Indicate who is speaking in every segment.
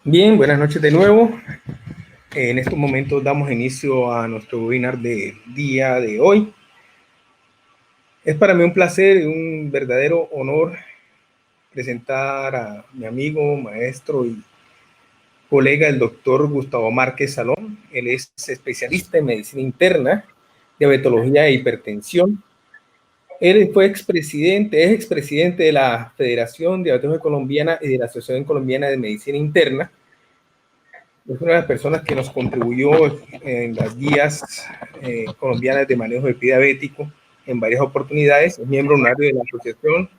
Speaker 1: Bien, buenas noches de nuevo. En estos momentos damos inicio a nuestro webinar del día de hoy. Es para mí un placer y un verdadero honor presentar a mi amigo, maestro y colega, el doctor Gustavo Márquez Salón. Él es especialista en medicina interna, diabetología e hipertensión. Él es expresidente de la Federación Diabetología Colombiana y de la Asociación Colombiana de Medicina Interna. Es una de las personas que nos contribuyó en las guías colombianas de manejo de pie diabético en varias oportunidades. Es miembro honorario de la Asociación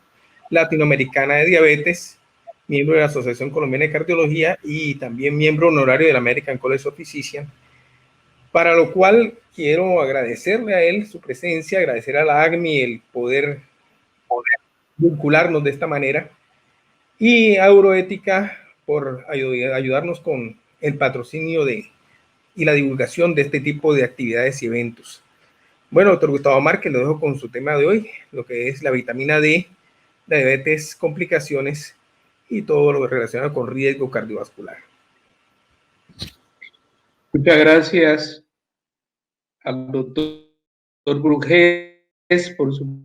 Speaker 1: Latinoamericana de Diabetes, miembro de la Asociación Colombiana de Cardiología y también miembro honorario de la American College of Physicians, para lo cual quiero agradecerle a él su presencia, agradecer a la ACMI el poder vincularnos de esta manera y a Euroética por ayudarnos con el patrocinio y la divulgación de este tipo de actividades y eventos. Bueno, doctor Gustavo Márquez, lo dejo con su tema de hoy, lo que es la vitamina D, la diabetes, complicaciones y todo lo relacionado con riesgo cardiovascular.
Speaker 2: Muchas gracias al doctor Brujés por su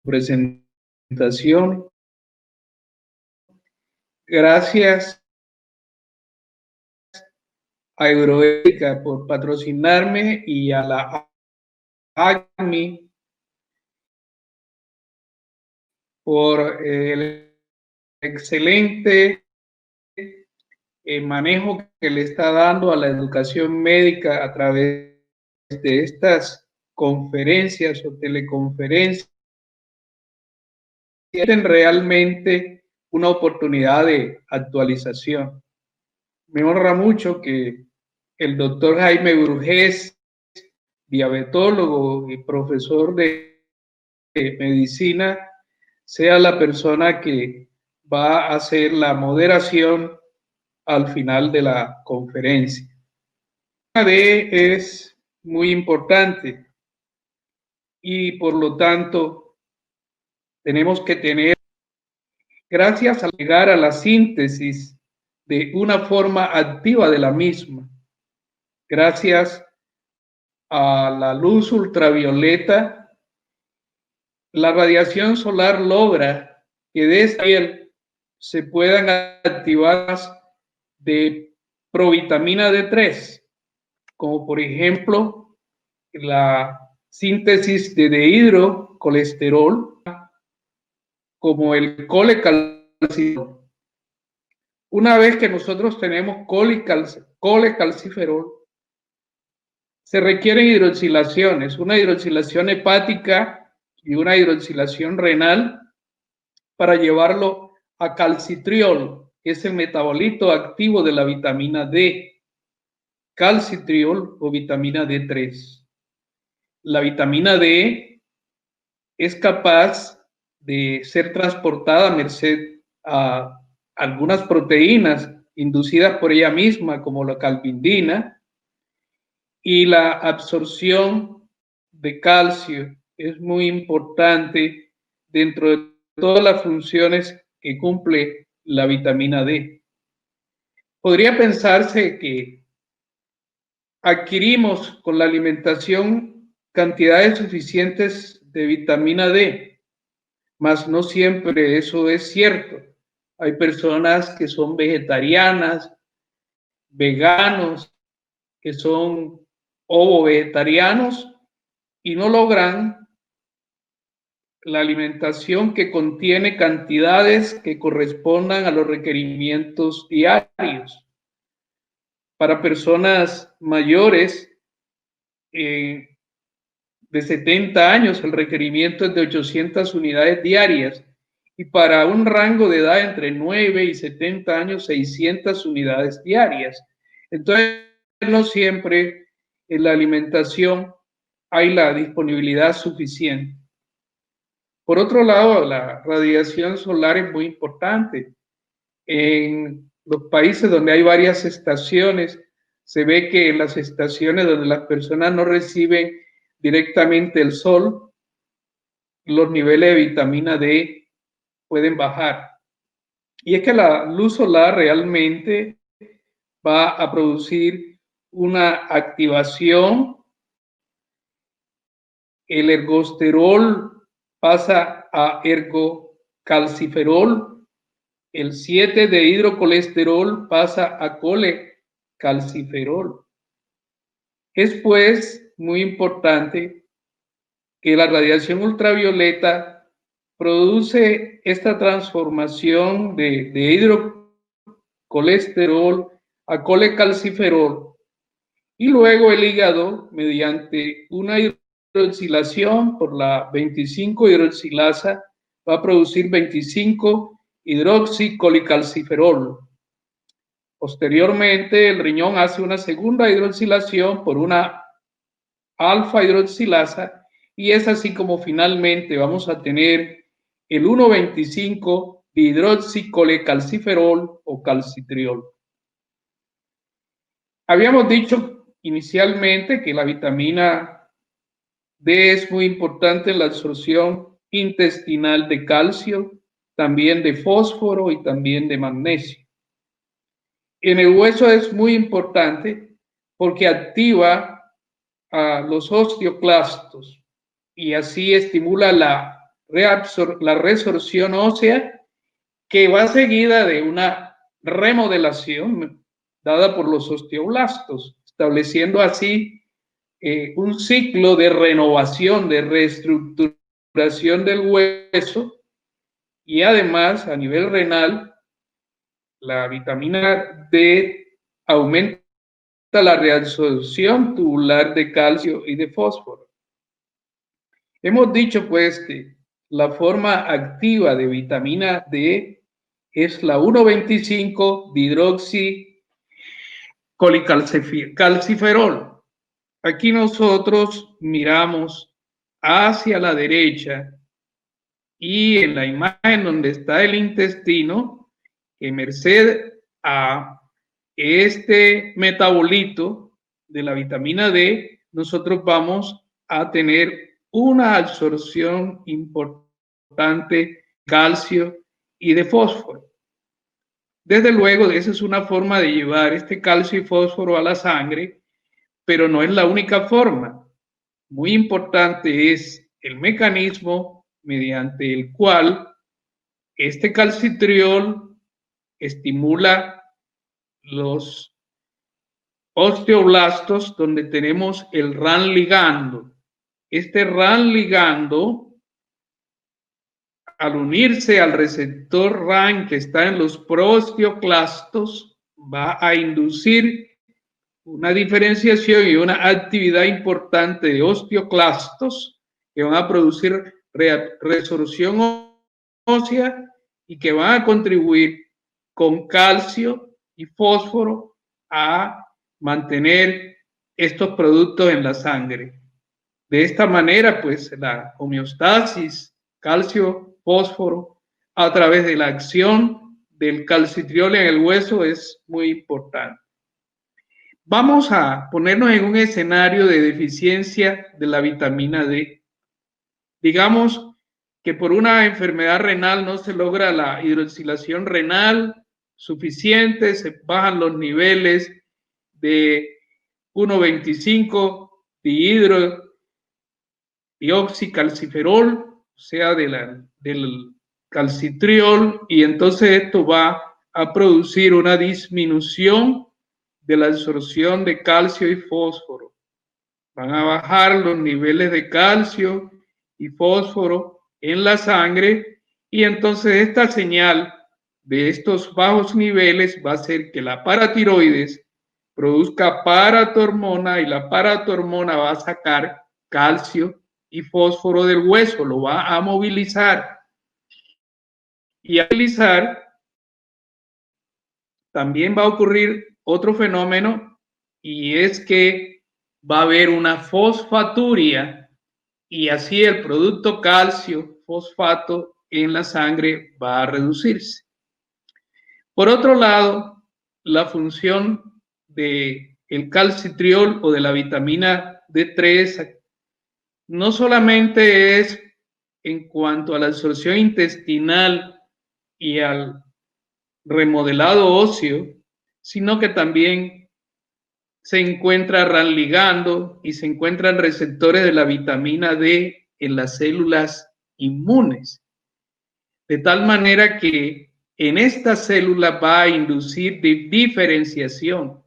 Speaker 2: presentación. Gracias a Euroética por patrocinarme y a la ACMI por el excelente manejo que le está dando a la educación médica a través de estas conferencias o teleconferencias. Tienen realmente una oportunidad de actualización. Me honra mucho que el doctor Jaime Brujés, diabetólogo y profesor de medicina, sea la persona que va a hacer la moderación al final de la conferencia. La D es muy importante y por lo tanto tenemos que tener, gracias a llegar a la síntesis de una forma activa de la misma, gracias a la luz ultravioleta, la radiación solar logra que de esta piel se puedan activar de provitamina D3, como por ejemplo la síntesis de dehidrocolesterol, como el colecalciferol. Una vez que nosotros tenemos colecalciferol, se requieren hidroxilaciones, una hidroxilación hepática y una hidroxilación renal para llevarlo a calcitriol, que es el metabolito activo de la vitamina D, calcitriol o vitamina D3. La vitamina D es capaz de ser transportada a merced a algunas proteínas inducidas por ella misma, como la calvindina, y la absorción de calcio es muy importante dentro de todas las funciones que cumple la vitamina D. Podría pensarse que adquirimos con la alimentación cantidades suficientes de vitamina D, mas no siempre eso es cierto. Hay personas que son vegetarianas, veganos, que son ovo-vegetarianos y no logran la alimentación que contiene cantidades que correspondan a los requerimientos diarios. Para personas mayores de 70 años, el requerimiento es de 800 unidades diarias y para un rango de edad entre 9 y 70 años, 600 unidades diarias. Entonces, no siempre en la alimentación hay la disponibilidad suficiente. Por otro lado, la radiación solar es muy importante. En los países donde hay varias estaciones, se ve que en las estaciones donde las personas no reciben directamente el sol, los niveles de vitamina D pueden bajar. Y es que la luz solar realmente va a producir una activación. El ergosterol pasa a ergocalciferol. El 7 de hidrocolesterol pasa a colecalciferol. Es pues muy importante que la radiación ultravioleta produce esta transformación de hidrocolesterol a colecalciferol, y luego el hígado, mediante una hidroxilación por la 25 hidroxilasa, va a producir 25 hidroxicolicalciferol. Posteriormente, el riñón hace una segunda hidroxilación por una alfa hidroxilasa, y es así como finalmente vamos a tener el 1,25 hidroxicolecalciferol o calcitriol. Habíamos dicho inicialmente que la vitamina D es muy importante en la absorción intestinal de calcio, también de fósforo y también de magnesio. En el hueso es muy importante porque activa a los osteoclastos y así estimula la resorción ósea, que va seguida de una remodelación dada por los osteoblastos, estableciendo así un ciclo de renovación, de reestructuración del hueso. Y además, a nivel renal, la vitamina D aumenta la reabsorción tubular de calcio y de fósforo. Hemos dicho pues que la forma activa de vitamina D es la 1,25 dihidroxicolicalciferol. Aquí nosotros miramos hacia la derecha y en la imagen donde está el intestino, que merced a este metabolito de la vitamina D, nosotros vamos a tener una absorción importante de calcio y de fósforo. Desde luego, esa es una forma de llevar este calcio y fósforo a la sangre, pero no es la única forma. Muy importante es el mecanismo mediante el cual este calcitriol estimula los osteoblastos, donde tenemos el RAN ligando. Este RAN ligando, al unirse al receptor RAN que está en los prosteoclastos, va a inducir una diferenciación y una actividad importante de osteoclastos que van a producir resorción ósea y que van a contribuir con calcio y fósforo a mantener estos productos en la sangre. De esta manera, pues, la homeostasis calcio-fósforo a través de la acción del calcitriol en el hueso es muy importante. Vamos a ponernos en un escenario de deficiencia de la vitamina D. Digamos que por una enfermedad renal no se logra la hidroxilación renal suficiente, se bajan los niveles de 1,25 dihidroxicolicalciferol, o sea, del calcitriol, y entonces esto va a producir una disminución de la absorción de calcio y fósforo. Van a bajar los niveles de calcio y fósforo en la sangre, y entonces esta señal de estos bajos niveles va a hacer que la paratiroides produzca paratormona, y la paratormona va a sacar calcio y fósforo del hueso, lo va a movilizar. Y al movilizar también va a ocurrir otro fenómeno, y es que va a haber una fosfaturia, y así el producto calcio fosfato en la sangre va a reducirse. Por otro lado, la función del calcitriol o de la vitamina D3 no solamente es en cuanto a la absorción intestinal y al remodelado óseo, sino que también se encuentra ranligando y se encuentran receptores de la vitamina D en las células inmunes, de tal manera que en esta célula va a inducir diferenciación,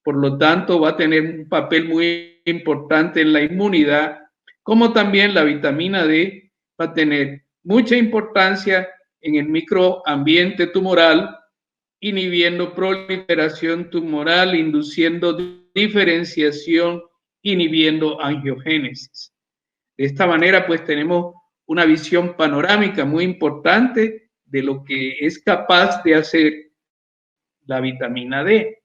Speaker 2: por lo tanto va a tener un papel muy importante en la inmunidad, como también la vitamina D va a tener mucha importancia en el microambiente tumoral, inhibiendo proliferación tumoral, induciendo diferenciación, inhibiendo angiogénesis. De esta manera, pues tenemos una visión panorámica muy importante de lo que es capaz de hacer la vitamina D.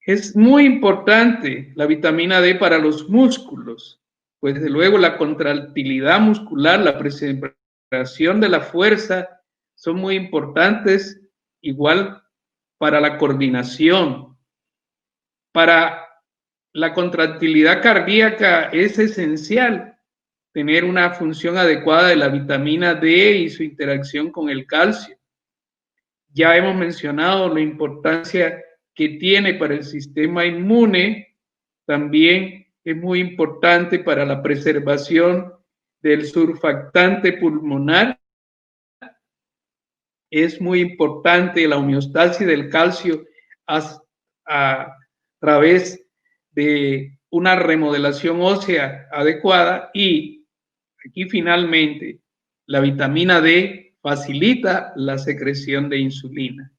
Speaker 2: Es muy importante la vitamina D para los músculos, pues desde luego la contractilidad muscular, la preservación de la fuerza son muy importantes, igual para la coordinación. Para la contractilidad cardíaca es esencial tener una función adecuada de la vitamina D y su interacción con el calcio. Ya hemos mencionado la importancia que tiene para el sistema inmune, también es muy importante para la preservación del surfactante pulmonar. Es muy importante la homeostasis del calcio a través de una remodelación ósea adecuada, y aquí finalmente la vitamina D facilita la secreción de insulina.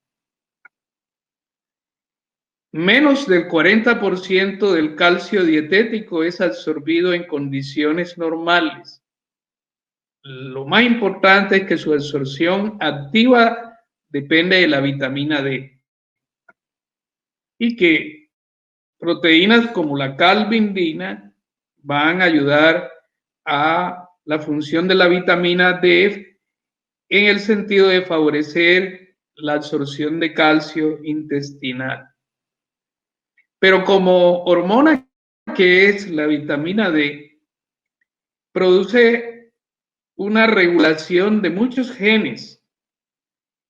Speaker 2: Menos del 40% del calcio dietético es absorbido en condiciones normales. Lo más importante es que su absorción activa depende de la vitamina D y que proteínas como la calvindina van a ayudar a la función de la vitamina D en el sentido de favorecer la absorción de calcio intestinal. Pero como hormona que es la vitamina D, produce una regulación de muchos genes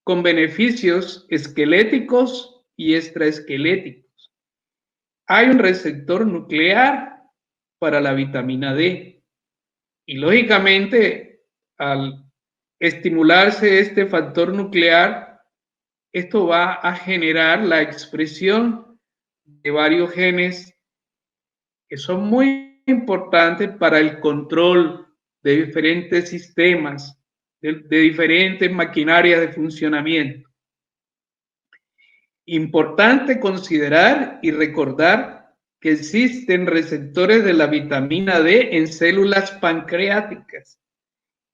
Speaker 2: con beneficios esqueléticos y extraesqueléticos. Hay un receptor nuclear para la vitamina D y lógicamente al estimularse este factor nuclear, esto va a generar la expresión de varios genes que son muy importantes para el control de diferentes sistemas, de diferentes maquinarias de funcionamiento. Importante considerar y recordar que existen receptores de la vitamina D en células pancreáticas,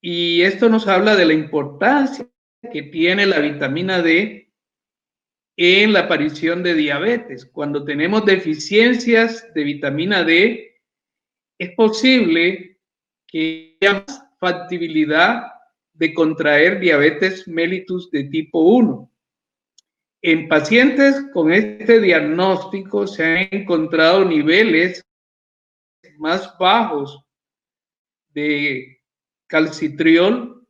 Speaker 2: y esto nos habla de la importancia que tiene la vitamina D en la aparición de diabetes. Cuando tenemos deficiencias de vitamina D, es posible que haya más factibilidad de contraer diabetes mellitus de tipo 1. En pacientes con este diagnóstico se han encontrado niveles más bajos de calcitriol,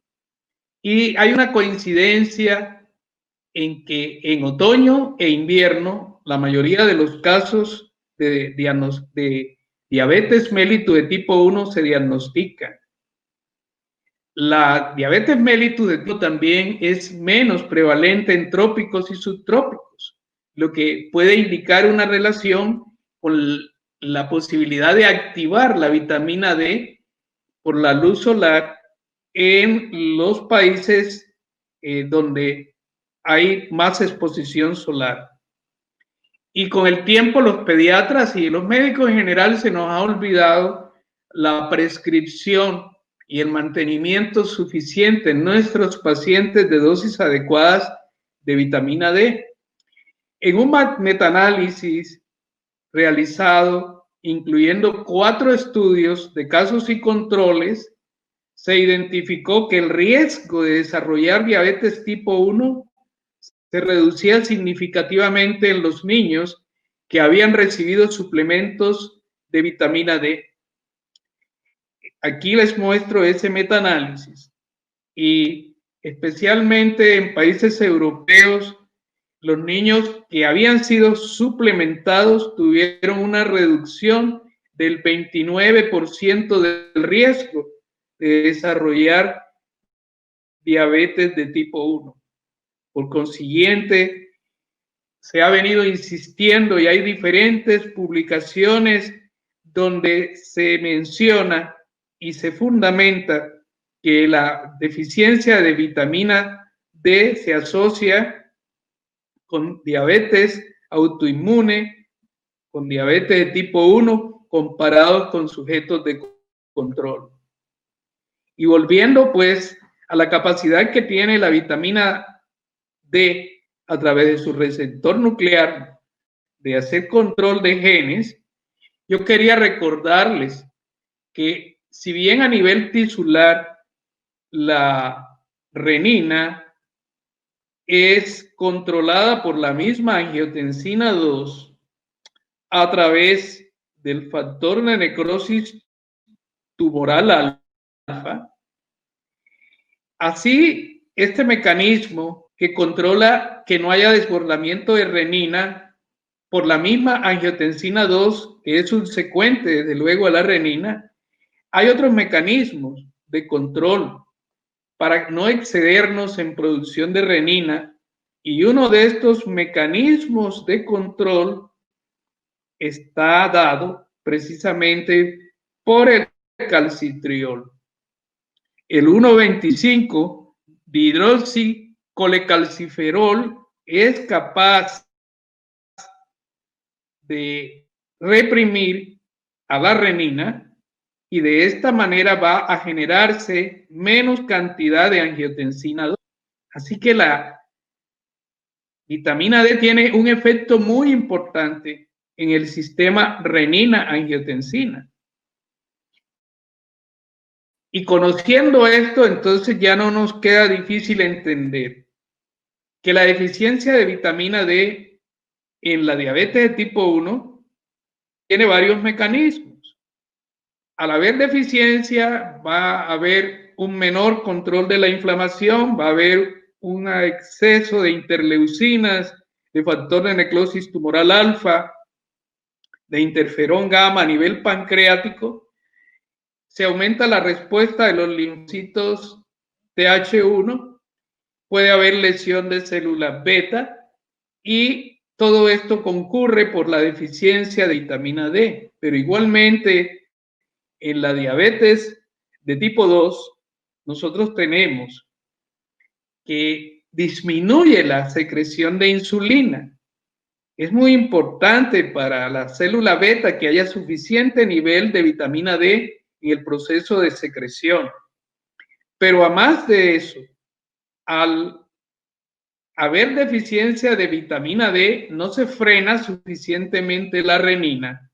Speaker 2: y hay una coincidencia en que en otoño e invierno la mayoría de los casos de diabetes mellitus de tipo 1 se diagnostican. La diabetes mellitus de tipo también es menos prevalente en trópicos y subtrópicos, lo que puede indicar una relación con la posibilidad de activar la vitamina D por la luz solar en los países donde hay más exposición solar. Y con el tiempo los pediatras y los médicos en general se nos ha olvidado la prescripción y el mantenimiento suficiente en nuestros pacientes de dosis adecuadas de vitamina D. En un metaanálisis realizado, incluyendo 4 estudios de casos y controles, se identificó que el riesgo de desarrollar diabetes tipo 1 se reducía significativamente en los niños que habían recibido suplementos de vitamina D. Aquí les muestro ese metaanálisis, y especialmente en países europeos los niños que habían sido suplementados tuvieron una reducción del 29% del riesgo de desarrollar diabetes de tipo 1. Por consiguiente, se ha venido insistiendo y hay diferentes publicaciones donde se menciona y se fundamenta que la deficiencia de vitamina D se asocia con diabetes autoinmune, con diabetes de tipo 1, comparados con sujetos de control. Y volviendo pues a la capacidad que tiene la vitamina D a través de su receptor nuclear de hacer control de genes, yo quería recordarles que si bien a nivel tisular la renina es controlada por la misma angiotensina 2 a través del factor de necrosis tumoral alfa. Así, este mecanismo que controla que no haya desbordamiento de renina por la misma angiotensina 2, que es subsecuente desde luego a la renina, hay otros mecanismos de control para no excedernos en producción de renina, y uno de estos mecanismos de control está dado precisamente por el calcitriol. El 1,25 dihidroxicolecalciferol es capaz de reprimir a la renina y de esta manera va a generarse menos cantidad de angiotensina 2. Así que la vitamina D tiene un efecto muy importante en el sistema renina-angiotensina. Y conociendo esto, entonces ya no nos queda difícil entender que la deficiencia de vitamina D en la diabetes de tipo 1 tiene varios mecanismos. Al haber deficiencia, va a haber un menor control de la inflamación, va a haber un exceso de interleucinas, de factor de necrosis tumoral alfa, de interferón gamma a nivel pancreático. Se aumenta la respuesta de los linfocitos Th1, puede haber lesión de células beta y todo esto concurre por la deficiencia de vitamina D. Pero igualmente en la diabetes de tipo 2 nosotros tenemos que disminuye la secreción de insulina. Es muy importante para la célula beta que haya suficiente nivel de vitamina D en el proceso de secreción. Pero a más de eso, al haber deficiencia de vitamina D, no se frena suficientemente la renina.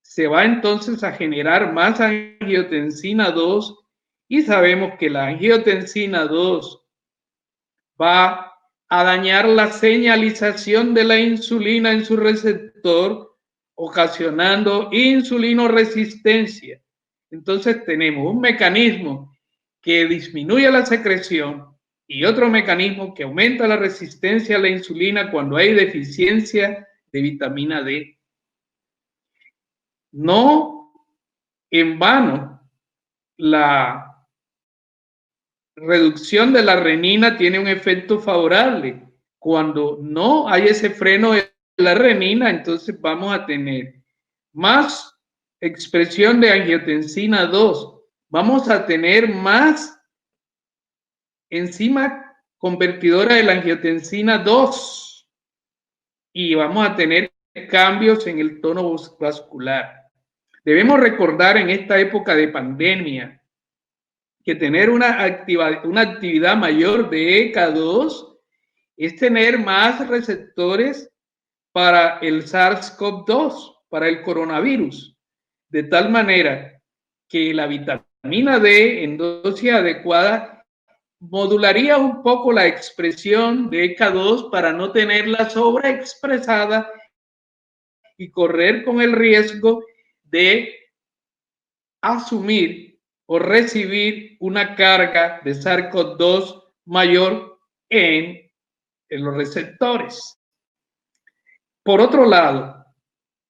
Speaker 2: Se va entonces a generar más angiotensina 2 y sabemos que la angiotensina 2 va a dañar la señalización de la insulina en su receptor, ocasionando insulinoresistencia. Entonces tenemos un mecanismo que disminuye la secreción y otro mecanismo que aumenta la resistencia a la insulina cuando hay deficiencia de vitamina D. No en vano, la reducción de la renina tiene un efecto favorable. Cuando no hay ese freno de la renina, entonces vamos a tener más expresión de angiotensina 2, vamos a tener más enzima convertidora de la angiotensina 2 y vamos a tener cambios en el tono vascular. Debemos recordar en esta época de pandemia que tener una actividad mayor de ECA2 es tener más receptores para el SARS-CoV-2, para el coronavirus, de tal manera que la vitamina D en dosis adecuada modularía un poco la expresión de ECA2 para no tenerla sobreexpresada y correr con el riesgo de asumir o recibir una carga de SARS-CoV-2 mayor en en los receptores. Por otro lado,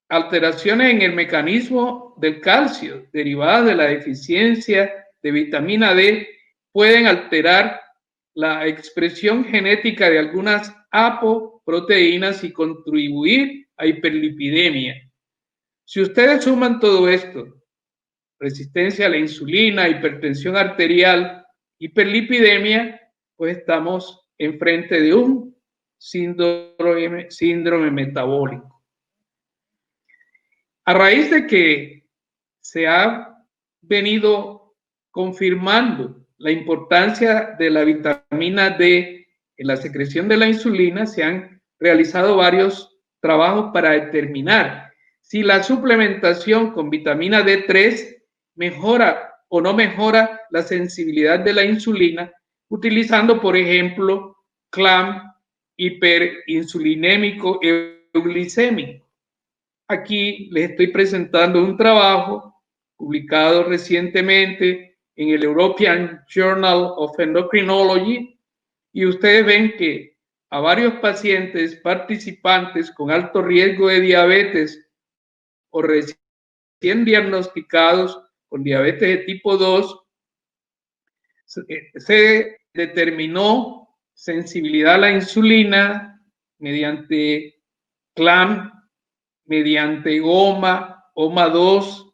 Speaker 2: alteraciones en el mecanismo del calcio derivadas de la deficiencia de vitamina D pueden alterar la expresión genética de algunas apoproteínas y contribuir a hiperlipidemia. Si ustedes suman todo esto, resistencia a la insulina, hipertensión arterial, hiperlipidemia, pues estamos enfrente de un síndrome metabólico. A raíz de que se ha venido confirmando la importancia de la vitamina D en la secreción de la insulina, se han realizado varios trabajos para determinar si la suplementación con vitamina D3 mejora o no mejora la sensibilidad de la insulina, utilizando, por ejemplo, CLAM hiperinsulinémico euglicémico. Aquí les estoy presentando un trabajo publicado recientemente en el European Journal of Endocrinology, y ustedes ven que a varios pacientes participantes con alto riesgo de diabetes o recién diagnosticados con diabetes de tipo 2, se determinó sensibilidad a la insulina mediante CLAM, mediante OMA2,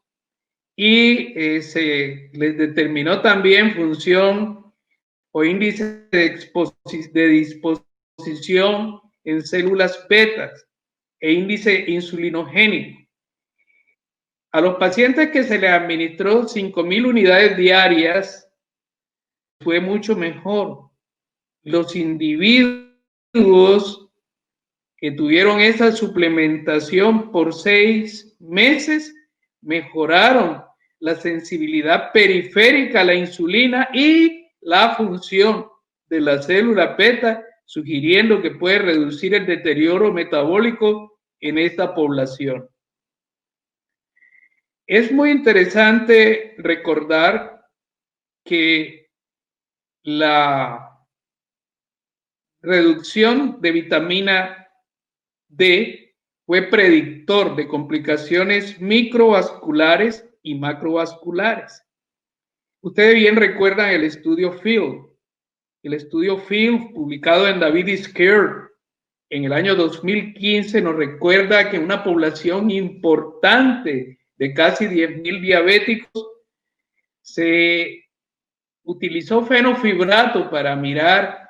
Speaker 2: y se les determinó también función o índice de disposición en células betas e índice insulinogénico. A los pacientes que se les administró 5,000 unidades diarias fue mucho mejor. Los individuos que tuvieron esa suplementación por 6 meses mejoraron la sensibilidad periférica a la insulina y la función de la célula beta, sugiriendo que puede reducir el deterioro metabólico en esta población. Es muy interesante recordar que la reducción de vitamina D fue predictor de complicaciones microvasculares y macrovasculares. Ustedes bien recuerdan el estudio Field. El estudio Field, publicado en David's Care en el año 2015, nos recuerda que una población importante de casi 10,000 diabéticos se utilizó fenofibrato para mirar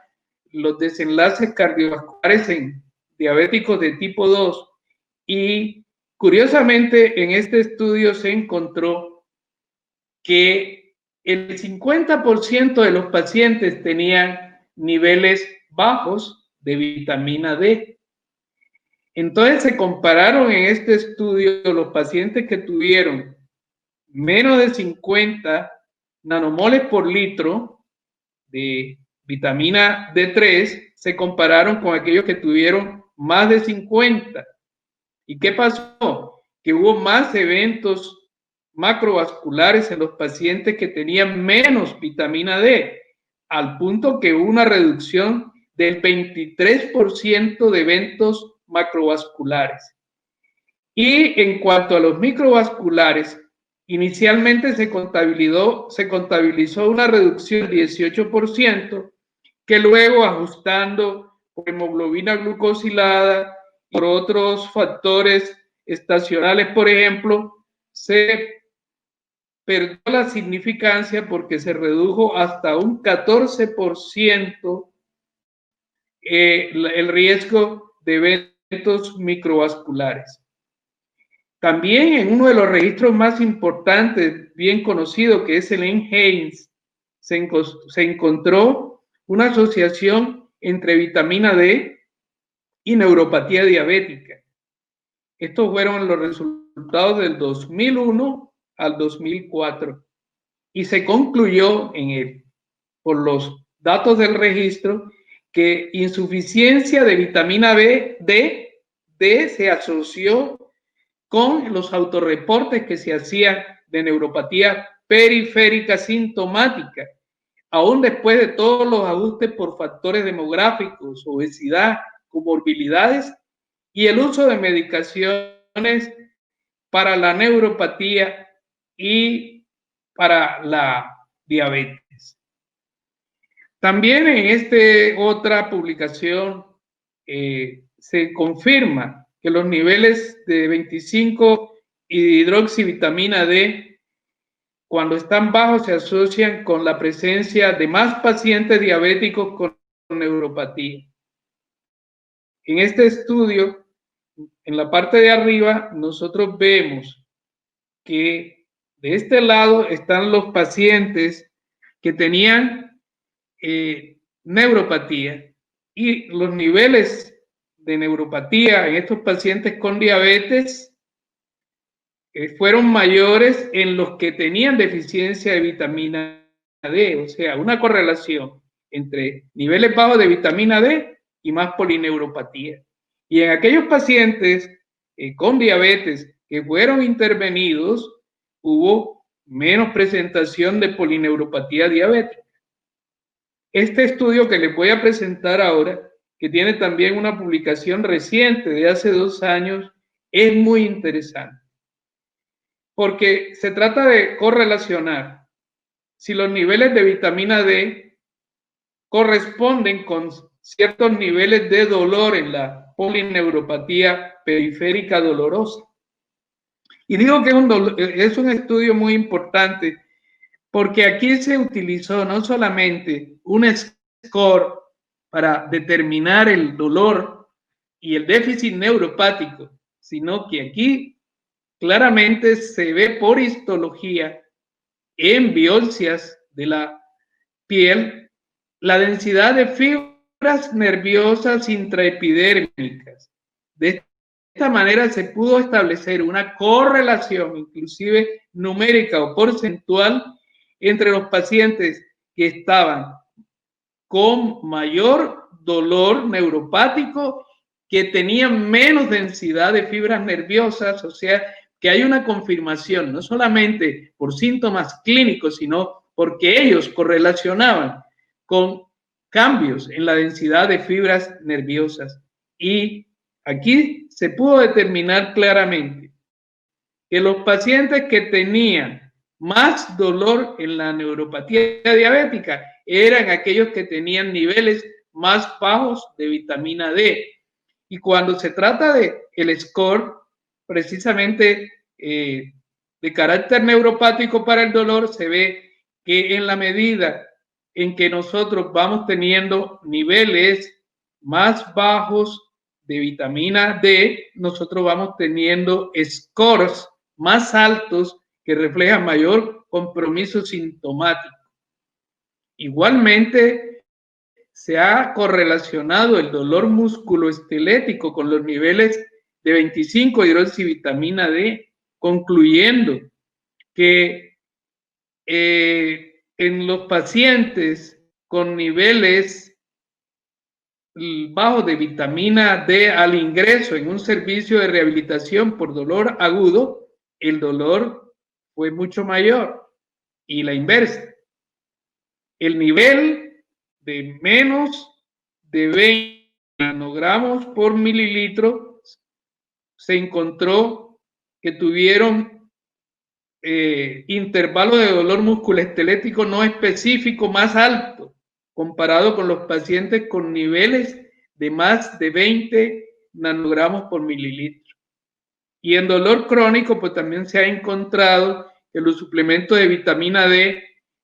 Speaker 2: los desenlaces cardiovasculares en diabéticos de tipo 2, y curiosamente en este estudio se encontró que el 50% de los pacientes tenían niveles bajos de vitamina D. Entonces se compararon en este estudio los pacientes que tuvieron menos de 50 nanomoles por litro de vitamina D3, se compararon con aquellos que tuvieron más de 50. ¿Y qué pasó? Que hubo más eventos macrovasculares en los pacientes que tenían menos vitamina D, al punto que hubo una reducción del 23% de eventos macrovasculares. Y en cuanto a los microvasculares, inicialmente se contabilizó una reducción del 18%, que luego, ajustando por hemoglobina glucosilada y por otros factores estacionales, por ejemplo, se perdió la significancia porque se redujo hasta un 14% el riesgo de eventos microvasculares. También en uno de los registros más importantes, bien conocido, que es el NHANES, se encontró una asociación entre vitamina D y neuropatía diabética. Estos fueron los resultados del 2001 al 2004 y se concluyó por los datos del registro que insuficiencia de vitamina D se asoció con los autorreportes que se hacían de neuropatía periférica sintomática, aún después de todos los ajustes por factores demográficos, obesidad, comorbilidades y el uso de medicaciones para la neuropatía y para la diabetes. También en esta otra publicación se confirma que los niveles de 25 hidroxivitamina D, cuando están bajos, se asocian con la presencia de más pacientes diabéticos con neuropatía. En este estudio, en la parte de arriba, nosotros vemos que de este lado están los pacientes que tenían neuropatía, y los niveles de neuropatía en estos pacientes con diabetes fueron mayores en los que tenían deficiencia de vitamina D, o sea, una correlación entre niveles bajos de vitamina D y más polineuropatía. Y en aquellos pacientes con diabetes que fueron intervenidos, hubo menos presentación de polineuropatía diabética. Este estudio que les voy a presentar ahora, que tiene también una publicación reciente de hace 2 años, es muy interesante, porque se trata de correlacionar si los niveles de vitamina D corresponden con ciertos niveles de dolor en la polineuropatía periférica dolorosa. Y digo que es un estudio muy importante, porque aquí se utilizó no solamente un score para determinar el dolor y el déficit neuropático, sino que aquí claramente se ve por histología en biopsias de la piel la densidad de fibras nerviosas intraepidérmicas. De esta manera se pudo establecer una correlación, inclusive numérica o porcentual, entre los pacientes que estaban con mayor dolor neuropático, que tenían menos densidad de fibras nerviosas, o sea, que hay una confirmación, no solamente por síntomas clínicos, sino porque ellos correlacionaban con cambios en la densidad de fibras nerviosas. Y aquí se pudo determinar claramente que los pacientes que tenían más dolor en la neuropatía diabética eran aquellos que tenían niveles más bajos de vitamina D. Y cuando se trata de el score, precisamente de carácter neuropático para el dolor, se ve que en la medida en que nosotros vamos teniendo niveles más bajos de vitamina D, nosotros vamos teniendo scores más altos que reflejan mayor compromiso sintomático. Igualmente, se ha correlacionado el dolor musculoesquelético con los niveles de 25 hidroxivitamina D, concluyendo que en los pacientes con niveles bajos de vitamina D al ingreso en un servicio de rehabilitación por dolor agudo, el dolor fue mucho mayor, y la inversa. El nivel de menos de 20 nanogramos por mililitro se encontró que tuvieron intervalo de dolor musculoesquelético no específico más alto comparado con los pacientes con niveles de más de 20 nanogramos por mililitro. Y en dolor crónico, pues también se ha encontrado que los suplementos de vitamina D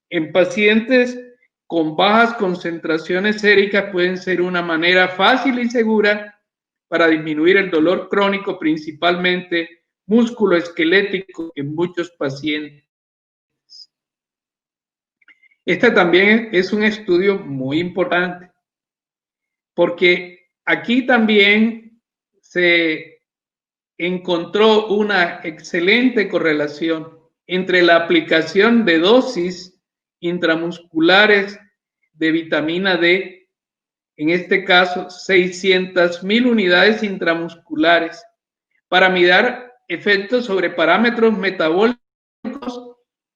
Speaker 2: en pacientes con bajas concentraciones séricas pueden ser una manera fácil y segura para disminuir el dolor crónico, principalmente musculoesquelético en muchos pacientes. Este también es un estudio muy importante, porque aquí también se encontró una excelente correlación entre la aplicación de dosis intramusculares de vitamina D, en este caso 600,000 unidades intramusculares, para mirar efectos sobre parámetros metabólicos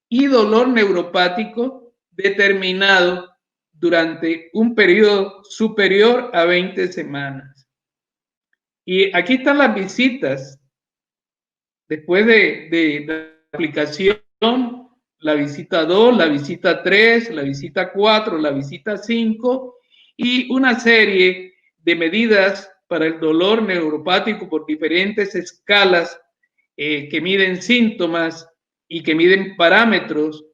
Speaker 2: y dolor neuropático determinado durante un periodo superior a 20 semanas. Y aquí están las visitas. Después de la aplicación, la visita 2, la visita 3, la visita 4, la visita 5 y una serie de medidas para el dolor neuropático por diferentes escalas que miden síntomas y que miden parámetros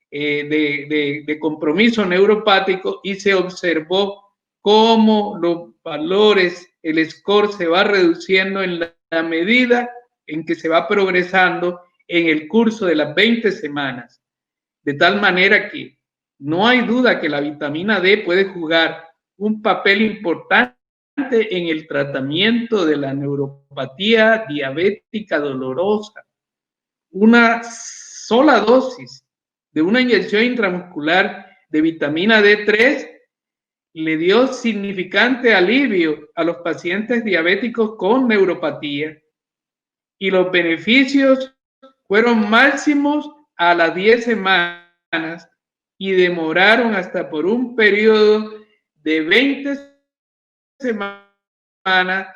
Speaker 2: de compromiso neuropático, y se observó cómo los valores, el score se va reduciendo en la medida en que se va progresando en el curso de las 20 semanas. De tal manera que no hay duda que la vitamina D puede jugar un papel importante en el tratamiento de la neuropatía diabética dolorosa. Una sola dosis de una inyección intramuscular de vitamina D3 le dio significante alivio a los pacientes diabéticos con neuropatía, y los beneficios fueron máximos a las 10 semanas y demoraron hasta por un periodo de 20 semanas,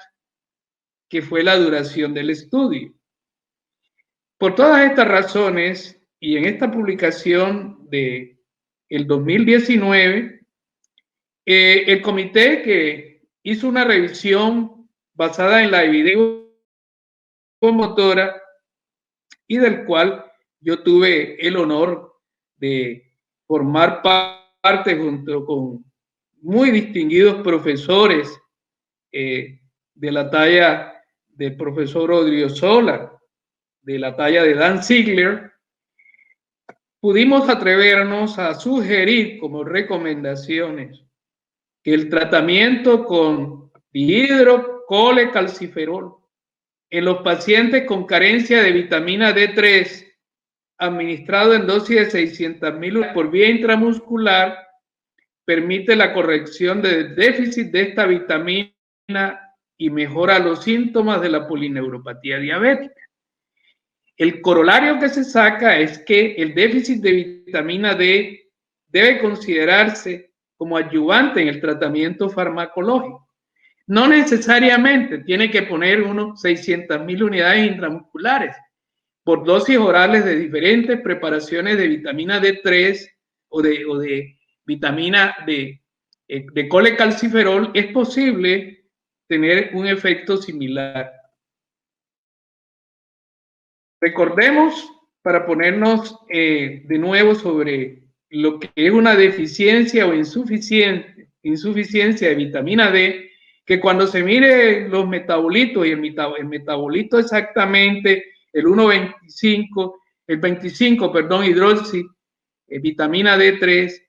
Speaker 2: que fue la duración del estudio. Por todas estas razones, y en esta publicación de el 2019, el comité que hizo una revisión basada en la evidencia motora, y del cual yo tuve el honor de formar parte junto con muy distinguidos profesores de la talla del profesor Odriozola, de la talla de Dan Ziegler, pudimos atrevernos a sugerir como recomendaciones que el tratamiento con dihidrocolecalciferol en los pacientes con carencia de vitamina D3, administrado en dosis de 600,000 por vía intramuscular, permite la corrección del déficit de esta vitamina y mejora los síntomas de la polineuropatía diabética. El corolario que se saca es que el déficit de vitamina D debe considerarse como adyuvante en el tratamiento farmacológico. No necesariamente tiene que poner unos 600,000 unidades intramusculares por dosis orales de diferentes preparaciones de vitamina D3 o de vitamina de colecalciferol. Es posible tener un efecto similar. Recordemos, para ponernos de nuevo sobre lo que es una deficiencia o insuficiencia de vitamina D, que cuando se mire los metabolitos, y el metabolito exactamente el 1,25, el 25, perdón, hidroxi, vitamina D3,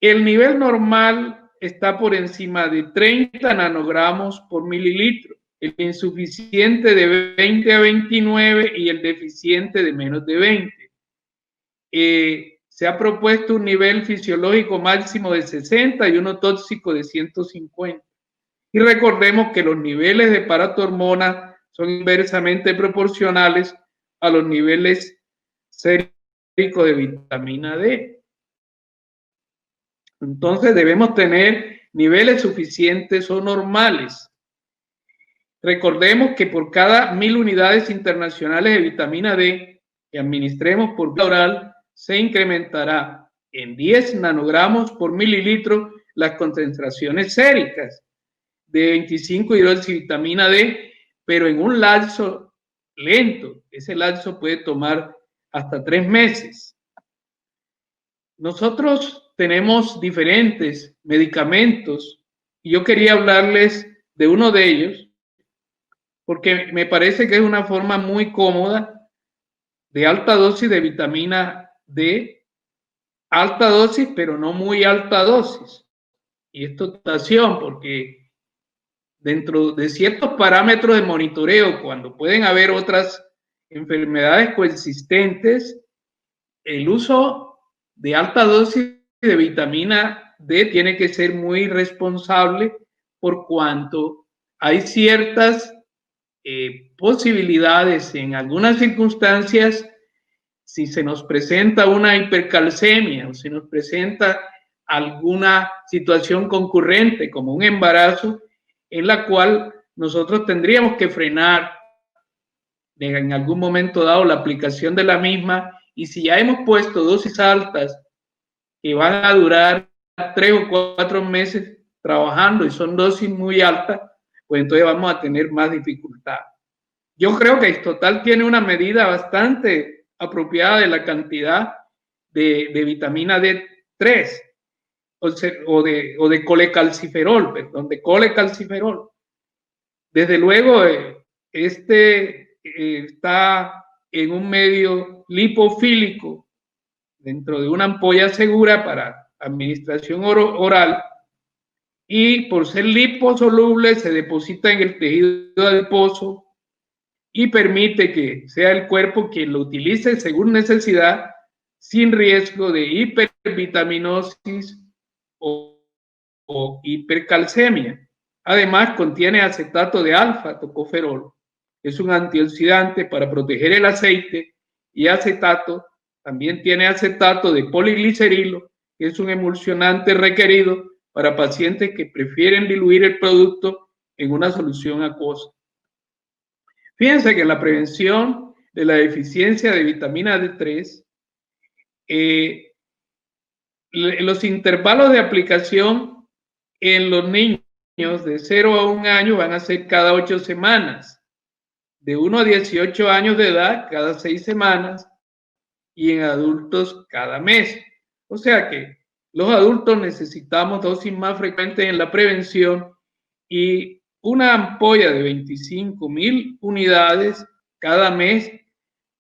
Speaker 2: el nivel normal está por encima de 30 nanogramos por mililitro, el insuficiente de 20 a 29 y el deficiente de menos de 20. Se ha propuesto un nivel fisiológico máximo de 60 y uno tóxico de 150. Y recordemos que los niveles de paratormona son inversamente proporcionales a los niveles séricos de vitamina D. Entonces debemos tener niveles suficientes o normales. Recordemos que por cada 1,000 unidades internacionales de vitamina D que administremos por vía oral, se incrementará en 10 nanogramos por mililitro las concentraciones séricas de 25 hidroxivitamina D, pero en un lapso lento. Ese lapso puede tomar hasta 3 meses. Nosotros tenemos diferentes medicamentos y yo quería hablarles de uno de ellos porque me parece que es una forma muy cómoda de alta dosis de vitamina D, alta dosis pero no muy alta dosis. Y esto es dotación, porque dentro de ciertos parámetros de monitoreo, cuando pueden haber otras enfermedades coexistentes, el uso de alta dosis de vitamina D tiene que ser muy responsable, por cuanto hay ciertas posibilidades en algunas circunstancias si se nos presenta una hipercalcemia o si nos presenta alguna situación concurrente como un embarazo en la cual nosotros tendríamos que frenar en algún momento dado la aplicación de la misma, y si ya hemos puesto dosis altas que van a durar 3 o 4 meses trabajando y son dosis muy altas, pues entonces vamos a tener más dificultad. Yo creo que Extotal tiene una medida bastante apropiada de la cantidad de vitamina D3 o de colecalciferol, perdón, de colecalciferol. Desde luego, está en un medio lipofílico dentro de una ampolla segura para administración oral, y por ser liposoluble se deposita en el tejido adiposo y permite que sea el cuerpo quien lo utilice según necesidad, sin riesgo de hipervitaminosis o hipercalcemia. Además, contiene acetato de alfa-tocoferol, que es un antioxidante para proteger el aceite, y acetato también tiene acetato de poliglicerilo, que es un emulsionante requerido para pacientes que prefieren diluir el producto en una solución acuosa. Fíjense que la prevención de la deficiencia de vitamina D3, los intervalos de aplicación en los niños de 0 a 1 año van a ser cada 8 semanas, de 1 a 18 años de edad cada 6 semanas y en adultos cada mes. O sea que los adultos necesitamos dosis más frecuentes en la prevención, y una ampolla de 25,000 unidades cada mes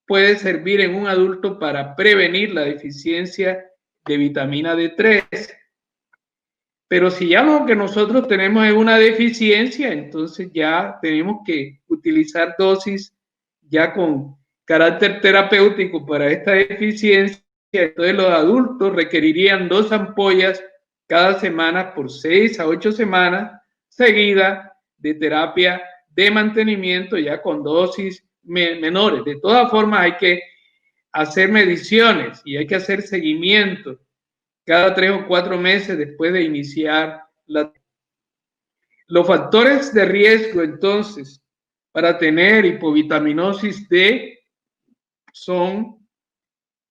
Speaker 2: puede servir en un adulto para prevenir la deficiencia de vitamina D3. Pero si ya lo que nosotros tenemos es una deficiencia, entonces ya tenemos que utilizar dosis ya con carácter terapéutico para esta deficiencia. Entonces los adultos requerirían 2 ampollas cada semana por 6 a 8 semanas, seguida de terapia de mantenimiento ya con dosis menores. De todas formas hay que hacer mediciones y hay que hacer seguimiento cada 3 o 4 meses después de iniciar los factores de riesgo. Entonces, para tener hipovitaminosis D son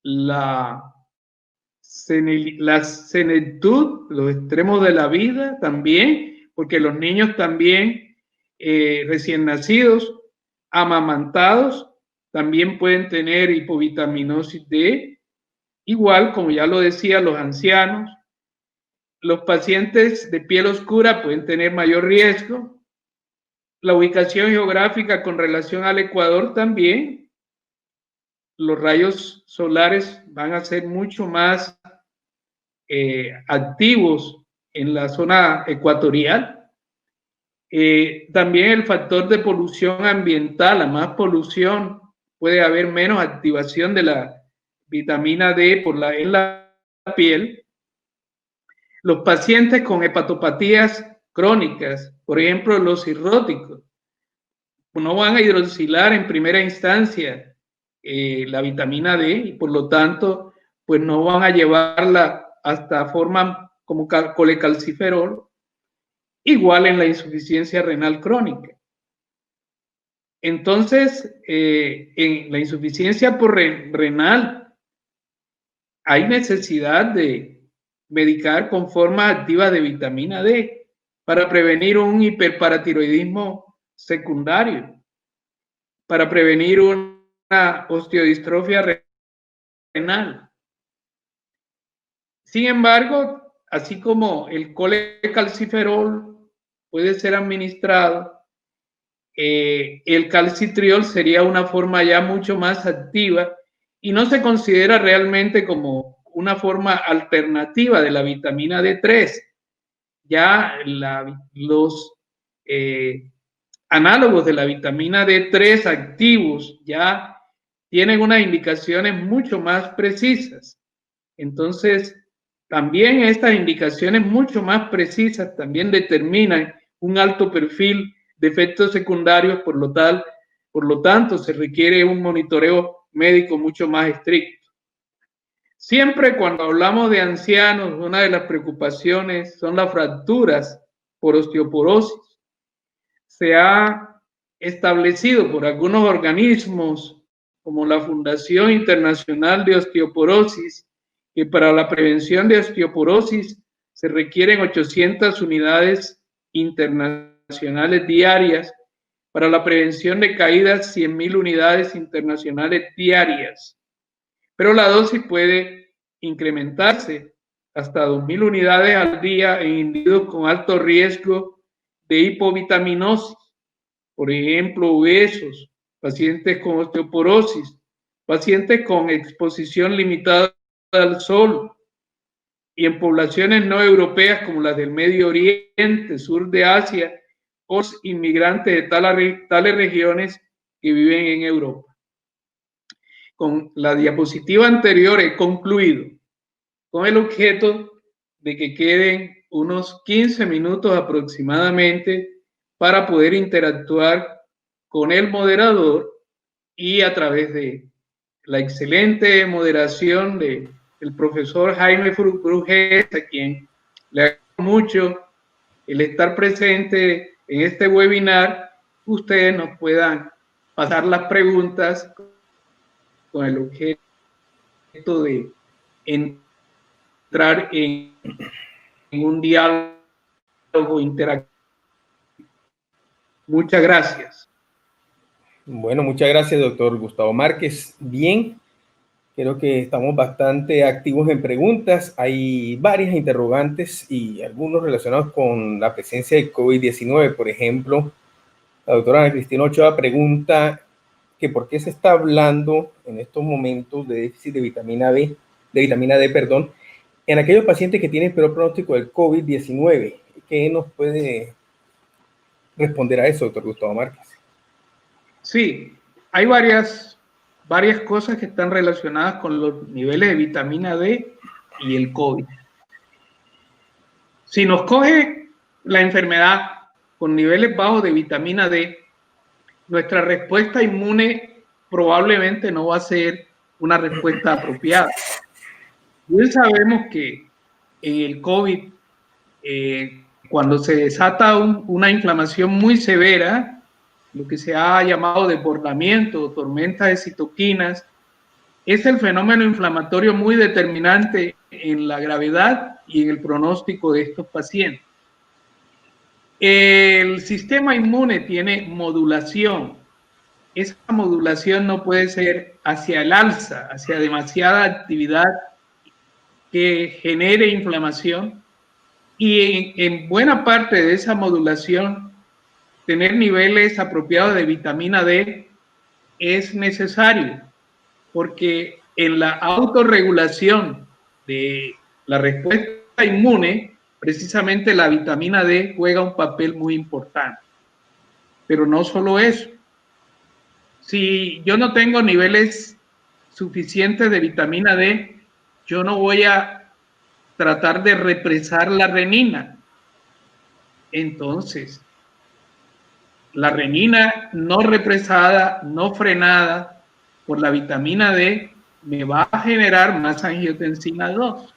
Speaker 2: la senectud, los extremos de la vida también, porque los niños también recién nacidos, amamantados, también pueden tener hipovitaminosis D. Igual, como ya lo decía, los ancianos, los pacientes de piel oscura pueden tener mayor riesgo. La ubicación geográfica con relación al Ecuador también. Los rayos solares van a ser mucho más activos en la zona ecuatorial. También el factor de polución ambiental, a más polución puede haber menos activación de la vitamina D en la piel. Los pacientes con hepatopatías crónicas, por ejemplo los cirróticos, no van a hidroxilar en primera instancia la vitamina D, y por lo tanto pues no van a llevarla hasta forma como colecalciferol. Igual en la insuficiencia renal crónica. Entonces, en la insuficiencia renal hay necesidad de medicar con forma activa de vitamina D para prevenir un hiperparatiroidismo secundario, para prevenir una osteodistrofia renal. Sin embargo, así como el colecalciferol puede ser administrado, el calcitriol sería una forma ya mucho más activa y no se considera realmente como una forma alternativa de la vitamina D3. Ya los análogos de la vitamina D3 activos ya tienen unas indicaciones mucho más precisas. Entonces, también estas indicaciones mucho más precisas también determinan un alto perfil de efectos secundarios, por lo tanto se requiere un monitoreo médico mucho más estricto. Siempre cuando hablamos de ancianos, una de las preocupaciones son las fracturas por osteoporosis. Se ha establecido por algunos organismos como la Fundación Internacional de Osteoporosis que para la prevención de osteoporosis se requieren 800 unidades internacionales diarias, para la prevención de caídas 100.000 unidades internacionales diarias, pero la dosis puede incrementarse hasta 2.000 unidades al día en individuos con alto riesgo de hipovitaminosis, por ejemplo, obesos, pacientes con osteoporosis, pacientes con exposición limitada al sol, y en poblaciones no europeas como las del Medio Oriente, sur de Asia, o inmigrantes de tales regiones que viven en Europa. Con la diapositiva anterior he concluido con el objeto de que queden unos 15 minutos aproximadamente para poder interactuar con el moderador y a través de la excelente moderación del profesor Jaime Brujés, a quien le agradezco mucho el estar presente en este webinar, ustedes nos puedan pasar las preguntas con el objeto de entrar en un diálogo interactivo. Muchas gracias.
Speaker 1: Bueno, muchas gracias, doctor Gustavo Márquez. Bien, creo que estamos bastante activos en preguntas. Hay varias interrogantes y algunos relacionados con la presencia de COVID-19. Por ejemplo, la doctora Ana Cristina Ochoa pregunta que por qué se está hablando en estos momentos de déficit de vitamina D, en aquellos pacientes que tienen peor pronóstico del COVID-19. ¿Qué nos puede responder a eso, doctor Gustavo Márquez?
Speaker 2: Sí, hay varias cosas que están relacionadas con los niveles de vitamina D y el COVID. Si nos coge la enfermedad con niveles bajos de vitamina D, nuestra respuesta inmune probablemente no va a ser una respuesta apropiada. Bien sabemos que en el COVID, cuando se desata una inflamación muy severa, lo que se ha llamado desbordamiento o tormenta de citoquinas, es el fenómeno inflamatorio muy determinante en la gravedad y en el pronóstico de estos pacientes. El sistema inmune tiene modulación. Esa modulación no puede ser hacia el alza, hacia demasiada actividad que genere inflamación, y en buena parte de esa modulación tener niveles apropiados de vitamina D es necesario, porque en la autorregulación de la respuesta inmune, precisamente la vitamina D juega un papel muy importante. Pero no solo eso. Si yo no tengo niveles suficientes de vitamina D, yo no voy a tratar de represar la renina. Entonces, la renina no represada, no frenada por la vitamina D, me va a generar más angiotensina 2.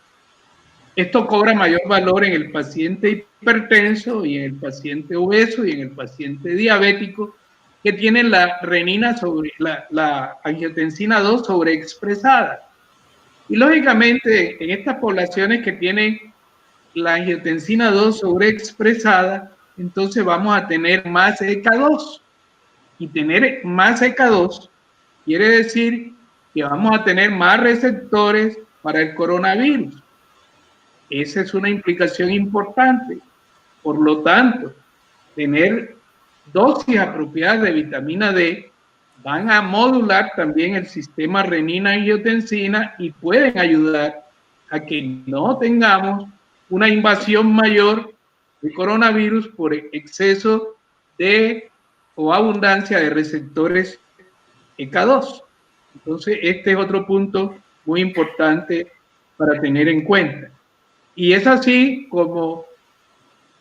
Speaker 2: Esto cobra mayor valor en el paciente hipertenso y en el paciente obeso y en el paciente diabético que tienen la renina sobre la angiotensina 2 sobreexpresada. Y lógicamente en estas poblaciones que tienen la angiotensina 2 sobreexpresada, entonces vamos a tener más ECA2. Y tener más ECA2 quiere decir que vamos a tener más receptores para el coronavirus. Esa es una implicación importante. Por lo tanto, tener dosis apropiadas de vitamina D van a modular también el sistema renina-angiotensina y pueden ayudar a que no tengamos una invasión mayor de coronavirus por exceso de o abundancia de receptores ECA2. Entonces, este es otro punto muy importante para tener en cuenta. Y es así como